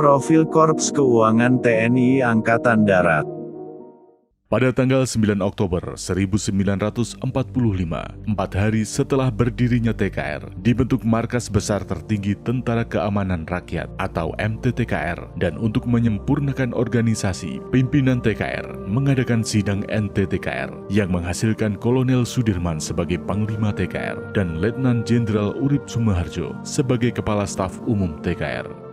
Profil Korps Keuangan TNI Angkatan Darat. Pada tanggal 9 Oktober 1945, 4 hari setelah berdirinya TKR, dibentuk Markas Besar Tertinggi Tentara Keamanan Rakyat atau MTTKR, dan untuk menyempurnakan organisasi, pimpinan TKR mengadakan sidang NTTKR yang menghasilkan Kolonel Sudirman sebagai Panglima TKR dan Letnan Jenderal Urip Sumoharjo sebagai Kepala Staf Umum TKR.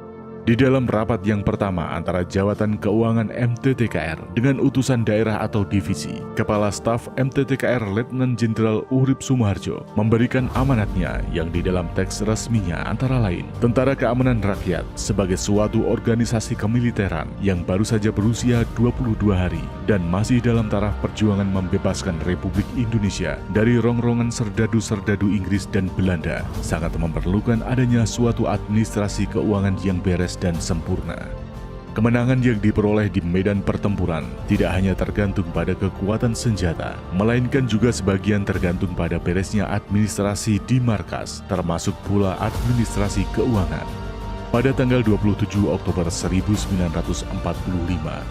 Di dalam rapat yang pertama antara Jawatan Keuangan MTTKR dengan utusan daerah atau divisi, Kepala Staf MTTKR Letnan Jenderal Urip Sumoharjo memberikan amanatnya yang di dalam teks resminya antara lain Tentara Keamanan Rakyat sebagai suatu organisasi kemiliteran yang baru saja berusia 22 hari dan masih dalam taraf perjuangan membebaskan Republik Indonesia dari rongrongan serdadu-serdadu Inggris dan Belanda, sangat memerlukan adanya suatu administrasi keuangan yang beres dan sempurna. Kemenangan yang diperoleh di medan pertempuran tidak hanya tergantung pada kekuatan senjata, melainkan juga sebagian tergantung pada beresnya administrasi di markas, termasuk pula administrasi keuangan. Pada tanggal 27 Oktober 1945,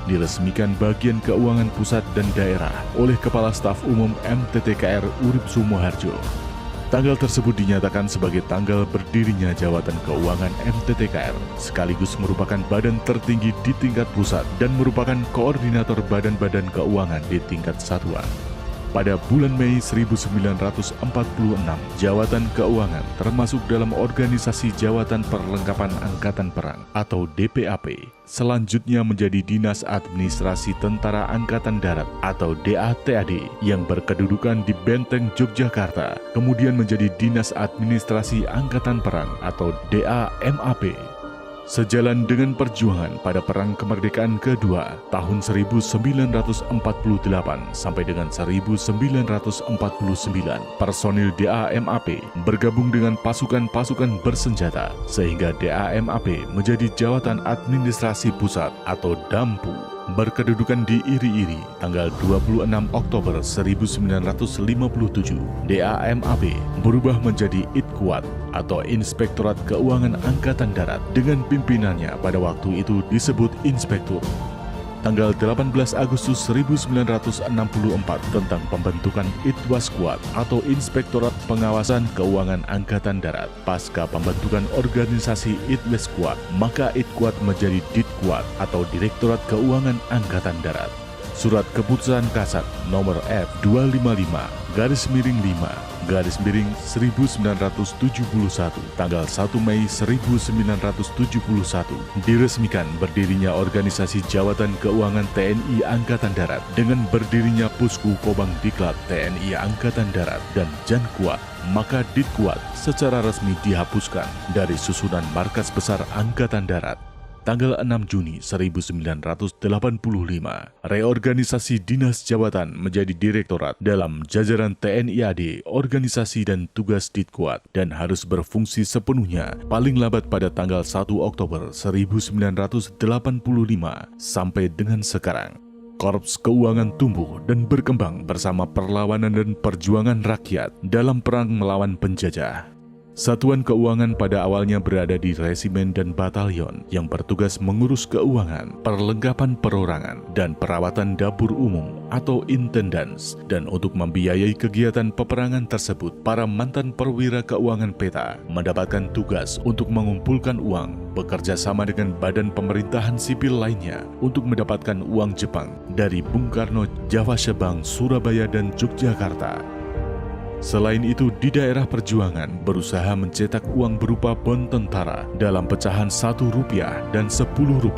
diresmikan bagian keuangan pusat dan daerah oleh Kepala Staf Umum MTTKR Urip Sumoharjo. Tanggal tersebut dinyatakan sebagai tanggal berdirinya Jawatan Keuangan MTTKR, sekaligus merupakan badan tertinggi di tingkat pusat dan merupakan koordinator badan-badan keuangan di tingkat satuan. Pada bulan Mei 1946, Jawatan Keuangan termasuk dalam Organisasi Jawatan Perlengkapan Angkatan Perang atau DPAP, selanjutnya menjadi Dinas Administrasi Tentara Angkatan Darat atau DATAD yang berkedudukan di Benteng Yogyakarta, kemudian menjadi Dinas Administrasi Angkatan Perang atau DAMAP. Sejalan dengan perjuangan pada Perang Kemerdekaan Kedua tahun 1948 sampai dengan 1949, personil DAMAP bergabung dengan pasukan-pasukan bersenjata sehingga DAMAP menjadi Jawatan Administrasi Pusat atau DAMPU. Berkedudukan di Iri-Iri tanggal 26 Oktober 1957, DAMAP berubah menjadi Itkuat atau Inspektorat Keuangan Angkatan Darat dengan pimpinannya pada waktu itu disebut Inspektur. Tanggal 18 Agustus 1964 tentang pembentukan Itwaskuat atau Inspektorat Pengawasan Keuangan Angkatan Darat. Pasca pembentukan organisasi Itwaskuat, maka Itkuat menjadi Ditkuat atau Direktorat Keuangan Angkatan Darat. Surat Keputusan Kasat nomor F255-5-1971 tanggal 1 Mei 1971 diresmikan berdirinya Organisasi Jawatan Keuangan TNI Angkatan Darat dengan berdirinya Pusku Kobang Diklat TNI Angkatan Darat dan Jankuat, maka Ditkuat secara resmi dihapuskan dari susunan Markas Besar Angkatan Darat. Tanggal 6 Juni 1985, reorganisasi Dinas Jawatan menjadi Direktorat dalam jajaran TNI AD, organisasi dan tugas Ditkuat, dan harus berfungsi sepenuhnya paling lambat pada tanggal 1 Oktober 1985 sampai dengan sekarang. Korps Keuangan tumbuh dan berkembang bersama perlawanan dan perjuangan rakyat dalam perang melawan penjajah. Satuan keuangan pada awalnya berada di resimen dan batalion yang bertugas mengurus keuangan, perlengkapan perorangan, dan perawatan dapur umum atau intendans. Dan untuk membiayai kegiatan peperangan tersebut, para mantan perwira keuangan PETA mendapatkan tugas untuk mengumpulkan uang, bekerja sama dengan badan pemerintahan sipil lainnya untuk mendapatkan uang Jepang dari Bung Karno, Java Shebang, Surabaya, dan Yogyakarta. Selain itu, di daerah perjuangan berusaha mencetak uang berupa bon tentara dalam pecahan Rp1 dan Rp10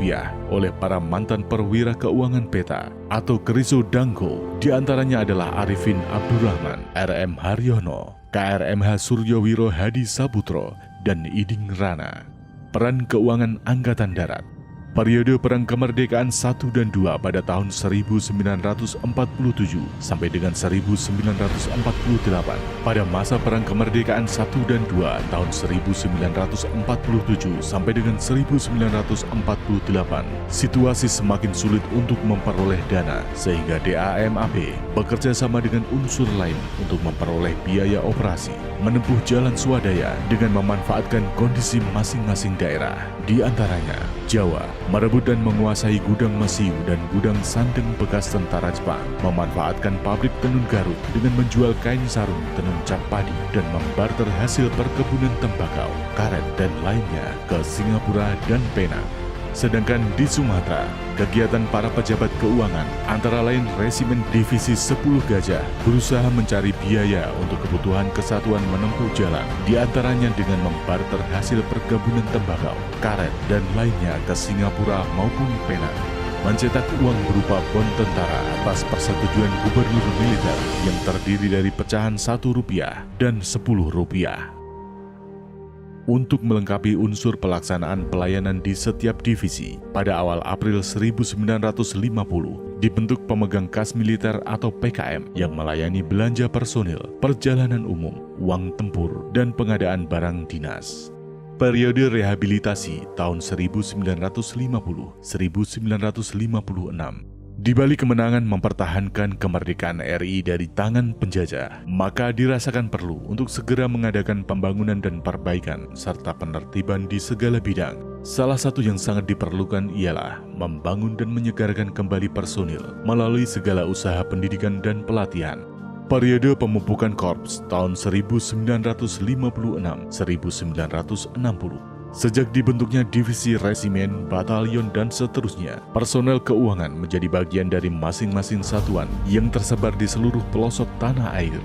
oleh para mantan perwira keuangan PETA atau Kriso Dangko. Di antaranya adalah Arifin Abdurrahman, RM Haryono, KRMH Suryowiro Hadi Saputro, dan Iding Rana. Peran Keuangan Angkatan Darat. Periode Perang Kemerdekaan 1 dan 2 pada tahun 1947 sampai dengan 1948. Pada masa Perang Kemerdekaan 1 dan 2 tahun 1947 sampai dengan 1948, situasi semakin sulit untuk memperoleh dana sehingga DAMAP bekerja sama dengan unsur lain untuk memperoleh biaya operasi, menempuh jalan swadaya dengan memanfaatkan kondisi masing-masing daerah, di antaranya Jawa, merebut dan menguasai gudang Mesiu dan gudang Sandeng bekas tentara Jepang, memanfaatkan pabrik tenun Garut dengan menjual kain sarung tenun cap padi dan membarter hasil perkebunan tembakau, karet dan lainnya ke Singapura dan Penang. Sedangkan di Sumatera, kegiatan para pejabat keuangan antara lain Resimen Divisi 10 Gajah berusaha mencari biaya untuk kebutuhan kesatuan menempuh jalan, diantaranya dengan membarter hasil perkebunan tembakau, karet, dan lainnya ke Singapura maupun Penang. Mencetak uang berupa bon tentara atas persetujuan gubernur militer yang terdiri dari pecahan Rp1 dan Rp10. Untuk melengkapi unsur pelaksanaan pelayanan di setiap divisi, pada awal April 1950 dibentuk pemegang kas militer atau PKM yang melayani belanja personil, perjalanan umum, uang tempur, dan pengadaan barang dinas. Periode rehabilitasi tahun 1950-1956. Di balik kemenangan mempertahankan kemerdekaan RI dari tangan penjajah, maka dirasakan perlu untuk segera mengadakan pembangunan dan perbaikan serta penertiban di segala bidang. Salah satu yang sangat diperlukan ialah membangun dan menyegarkan kembali personil melalui segala usaha pendidikan dan pelatihan. Periode pemupukan korps tahun 1956-1960. Sejak dibentuknya divisi, resimen, batalion, dan seterusnya, personel keuangan menjadi bagian dari masing-masing satuan yang tersebar di seluruh pelosok tanah air.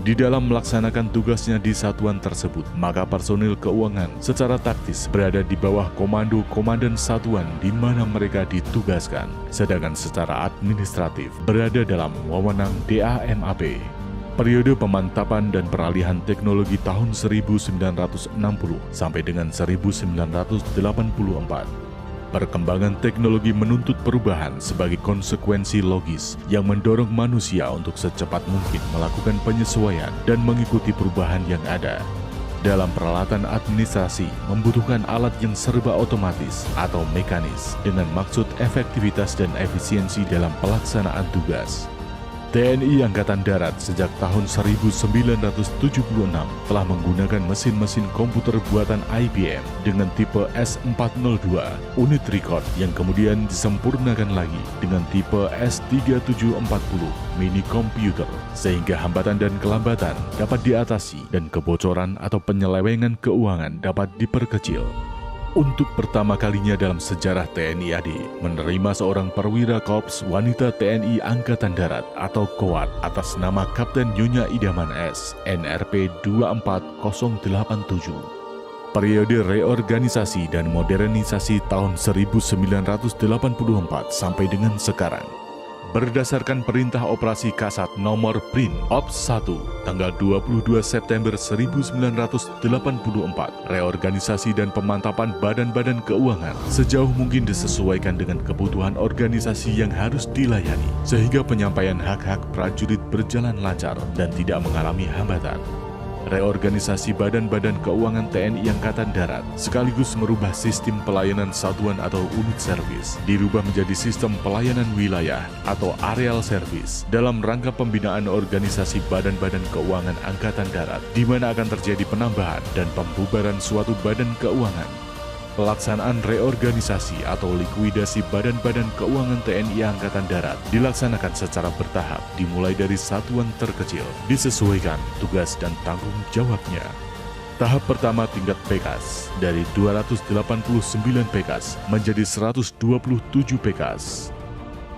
Di dalam melaksanakan tugasnya di satuan tersebut, maka personil keuangan secara taktis berada di bawah komando komandan satuan di mana mereka ditugaskan, sedangkan secara administratif berada dalam wewenang DAMAP. Periode pemantapan dan peralihan teknologi tahun 1960 sampai dengan 1984. Perkembangan teknologi menuntut perubahan sebagai konsekuensi logis yang mendorong manusia untuk secepat mungkin melakukan penyesuaian dan mengikuti perubahan yang ada. Dalam peralatan administrasi membutuhkan alat yang serba otomatis atau mekanis dengan maksud efektivitas dan efisiensi dalam pelaksanaan tugas. TNI Angkatan Darat sejak tahun 1976 telah menggunakan mesin-mesin komputer buatan IBM dengan tipe S402 unit record yang kemudian disempurnakan lagi dengan tipe S3740 mini komputer sehingga hambatan dan kelambatan dapat diatasi dan kebocoran atau penyelewengan keuangan dapat diperkecil. Untuk pertama kalinya dalam sejarah TNI AD, menerima seorang perwira korps wanita TNI Angkatan Darat atau KOAT atas nama Kapten Nyonya Idaman S, NRP 24087. Periode reorganisasi dan modernisasi tahun 1984 sampai dengan sekarang. Berdasarkan Perintah Operasi Kasat Nomor Prin Ops 1 tanggal 22 September 1984, reorganisasi dan pemantapan badan-badan keuangan sejauh mungkin disesuaikan dengan kebutuhan organisasi yang harus dilayani, sehingga penyampaian hak-hak prajurit berjalan lancar dan tidak mengalami hambatan. Reorganisasi badan-badan keuangan TNI Angkatan Darat sekaligus merubah sistem pelayanan satuan atau unit servis, dirubah menjadi sistem pelayanan wilayah atau areal service dalam rangka pembinaan organisasi badan-badan keuangan Angkatan Darat, di mana akan terjadi penambahan dan pembubaran suatu badan keuangan. Pelaksanaan reorganisasi atau likuidasi badan-badan keuangan TNI Angkatan Darat dilaksanakan secara bertahap, dimulai dari satuan terkecil, disesuaikan tugas dan tanggung jawabnya. Tahap pertama tingkat Pekas, dari 289 Pekas menjadi 127 Pekas.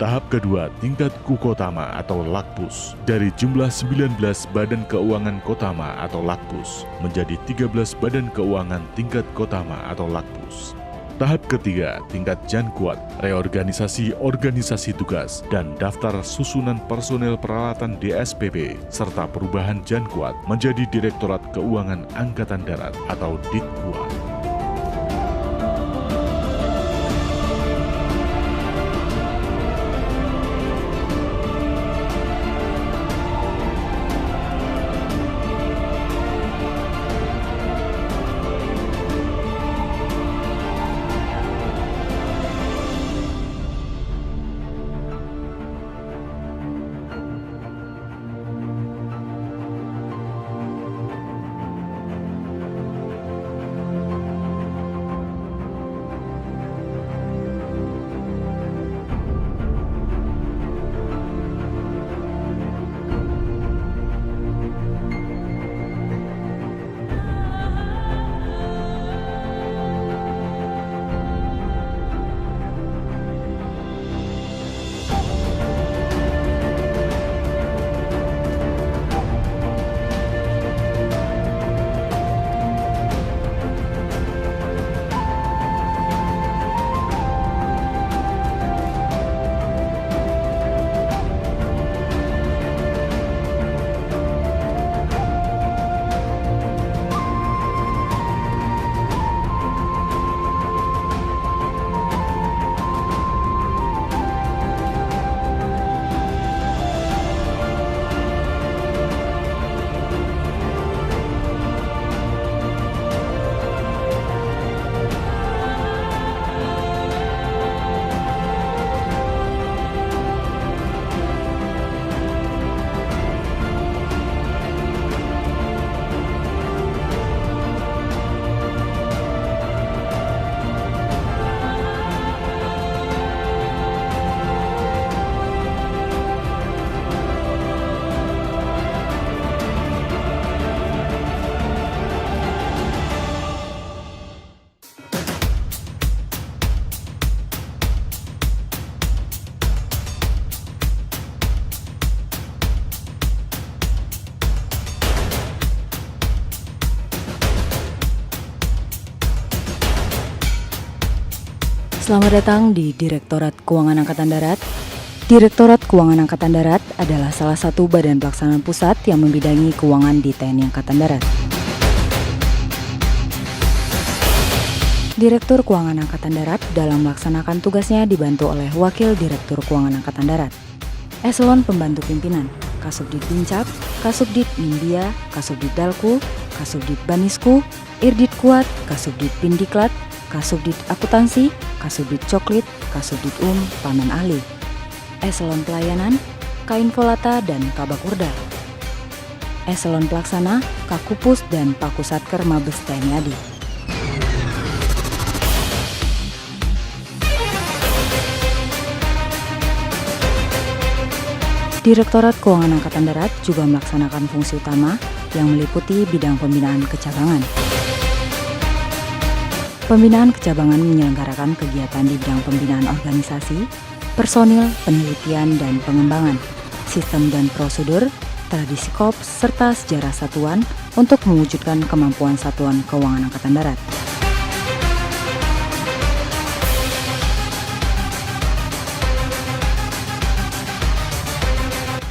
Tahap kedua tingkat Kukotama atau Lakpus, dari jumlah 19 badan keuangan Kotama atau Lakpus menjadi 13 badan keuangan tingkat Kotama atau Lakpus. Tahap ketiga tingkat Jankuat, reorganisasi organisasi tugas dan daftar susunan personel peralatan DSPP serta perubahan Jankuat menjadi Direktorat Keuangan Angkatan Darat atau Ditkuat. Selamat datang di Direktorat Keuangan Angkatan Darat. Direktorat Keuangan Angkatan Darat adalah salah satu badan pelaksanaan pusat yang membidangi keuangan di TNI Angkatan Darat. Direktur Keuangan Angkatan Darat dalam melaksanakan tugasnya dibantu oleh Wakil Direktur Keuangan Angkatan Darat, Eselon Pembantu Pimpinan, Kasubdit Bincap, Kasubdit Mindia, Kasubdit Dalku, Kasubdit Banisku, Irdit Kuat, Kasubdit Pindiklat, Kasubdit Akuntansi, Kasubdit Coklit, Kasubdit Paman Ahli, Eselon Pelayanan, Kainfolata dan Kabakurda, Eselon Pelaksana, Kakupus dan Pakusatker Mabes TNI AD. Direktorat Keuangan Angkatan Darat juga melaksanakan fungsi utama yang meliputi bidang pembinaan kecabangan. Pembinaan kecabangan menyelenggarakan kegiatan di bidang pembinaan organisasi, personil, penelitian dan pengembangan, sistem dan prosedur, tradisi korps, serta sejarah satuan untuk mewujudkan kemampuan Satuan Keuangan Angkatan Darat.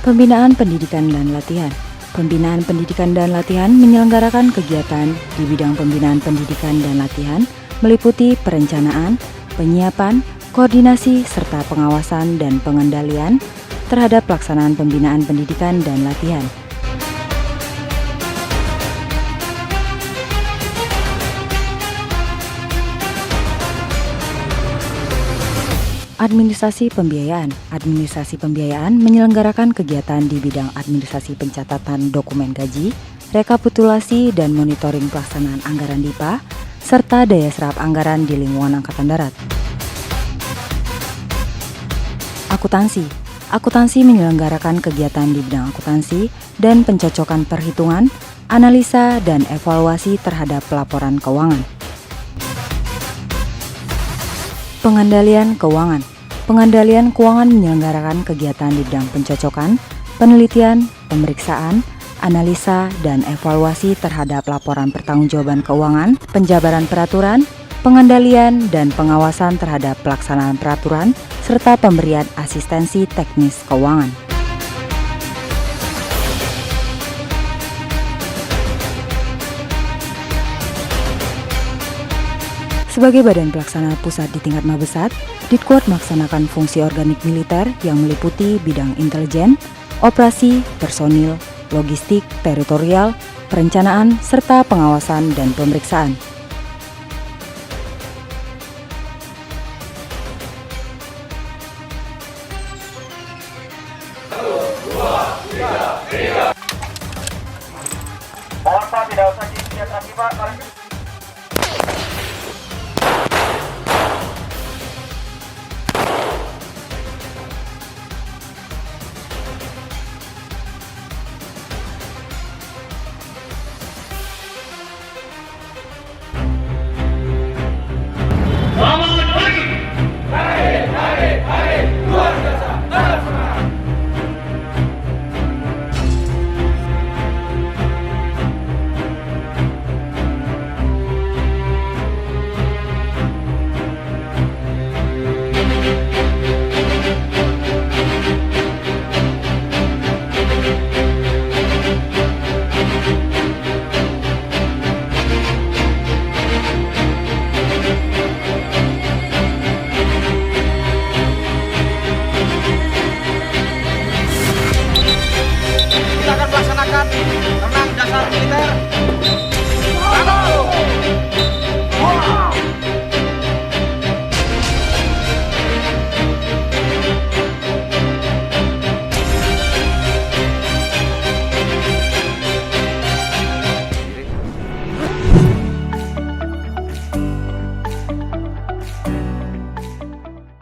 Pembinaan pendidikan dan latihan. Pembinaan pendidikan dan latihan menyelenggarakan kegiatan di bidang pembinaan pendidikan dan latihan meliputi perencanaan, penyiapan, koordinasi, serta pengawasan dan pengendalian terhadap pelaksanaan pembinaan pendidikan dan latihan. Administrasi pembiayaan. Administrasi pembiayaan menyelenggarakan kegiatan di bidang administrasi pencatatan dokumen gaji, rekapitulasi dan monitoring pelaksanaan anggaran DIPA, serta daya serap anggaran di lingkungan Angkatan Darat. Akuntansi. Akuntansi menyelenggarakan kegiatan di bidang akuntansi dan pencocokan perhitungan, analisa dan evaluasi terhadap pelaporan keuangan. Pengendalian keuangan. Pengendalian keuangan menyelenggarakan kegiatan di bidang pencocokan, penelitian, pemeriksaan, analisa, dan evaluasi terhadap laporan pertanggungjawaban keuangan, penjabaran peraturan, pengendalian, dan pengawasan terhadap pelaksanaan peraturan, serta pemberian asistensi teknis keuangan. Sebagai badan pelaksana pusat di tingkat Mabesat, Ditkuat melaksanakan fungsi organik militer yang meliputi bidang intelijen, operasi, personil, logistik, teritorial, perencanaan, serta pengawasan dan pemeriksaan. Mohon Pak, tidak usah diinisiasi lagi Pak.